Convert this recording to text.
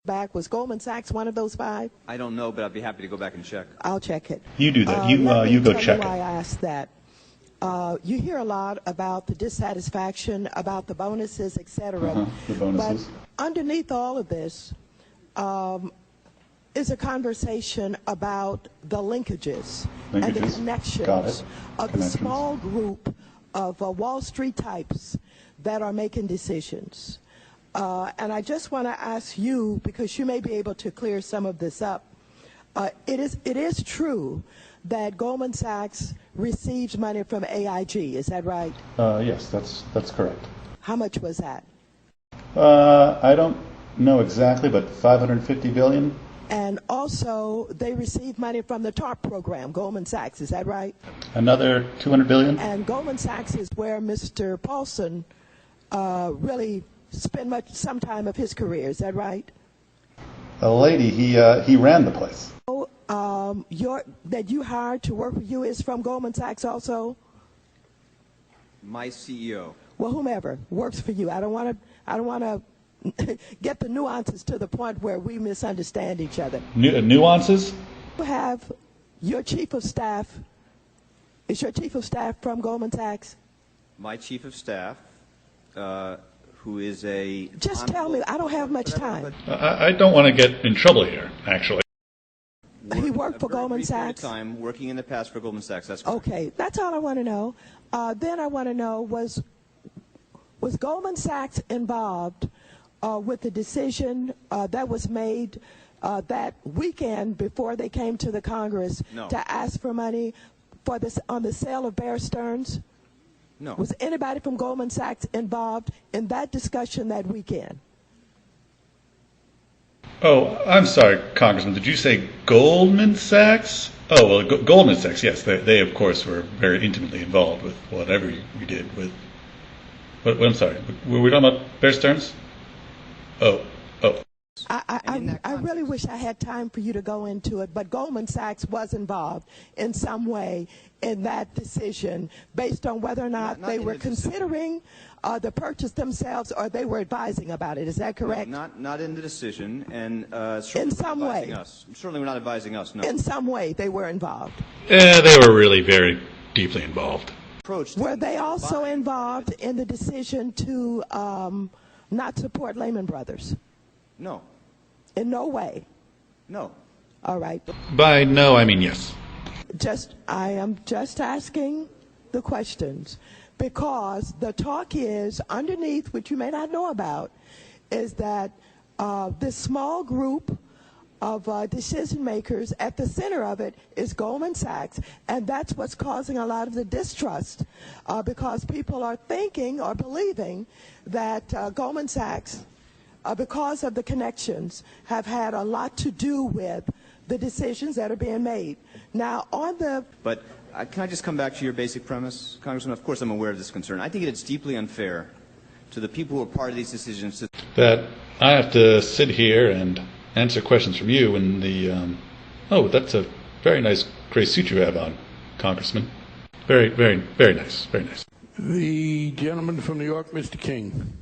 back. Was Goldman Sachs one of those 5? I don't know, but I'd be happy to go back and check. I'll check it. You do that. You go check it. Why I asked that. You hear a lot about the dissatisfaction, about the bonuses, etc. The bonuses. But underneath all of this is a conversation about the linkages. And the connections of the small group of Wall Street types that are making decisions. And I just want to ask you, because you may be able to clear some of this up, it is true that Goldman Sachs receives money from AIG, is that right? Yes, that's correct. How much was that? I don't know exactly, but $550 billion. And also, they receive money from the TARP program, Goldman Sachs, is that right? Another $200 billion. And Goldman Sachs is where Mr. Paulson really spent some time of his career, is that right? A lady, he ran the place. So, that you hired to work with you is from Goldman Sachs also? My CEO. Well, whomever works for you. I don't want to get the nuances to the point where we misunderstand each other. Nuances? You have your chief of staff. Is your chief of staff from Goldman Sachs? My chief of staff, who is a... Just tell me. I don't have much time. I don't want to get in trouble here, actually. He worked for Goldman Sachs? Time working in the past for Goldman Sachs, that's correct. Okay, that's all I want to know. Then I want to know, was Goldman Sachs involved with the decision that was made that weekend before they came to the Congress to ask for money for this on the sale of Bear Stearns? No. Was anybody from Goldman Sachs involved in that discussion that weekend? Oh, I'm sorry, Congressman. Did you say Goldman Sachs? Oh, well, Goldman Sachs, yes. They, of course, were very intimately involved with whatever we did with... I'm sorry. Were we talking about Bear Stearns? Oh. I really wish I had time for you to go into it, but Goldman Sachs was involved in some way in that decision based on whether or not they were considering the purchase themselves or they were advising about it. Is that correct? No, not in the decision, and in some way. Certainly we're not advising us, no. In some way they were involved. They were really very deeply involved. Were they also involved in the decision to not support Lehman Brothers? No. In no way? No. All right. By no, I mean yes. I am just asking the questions because the talk is underneath, which you may not know about, is that this small group of decision makers, at the center of it is Goldman Sachs, and that's what's causing a lot of the distrust because people are thinking or believing that Goldman Sachs, because of the connections, have had a lot to do with the decisions that are being made. Now, on the... But can I just come back to your basic premise, Congressman? Of course I'm aware of this concern. I think it's deeply unfair to the people who are part of these decisions that I have to sit here and answer questions from you and the... oh, that's a very nice gray suit you have on, Congressman. Very, very, very nice. Very nice. The gentleman from New York, Mr. King.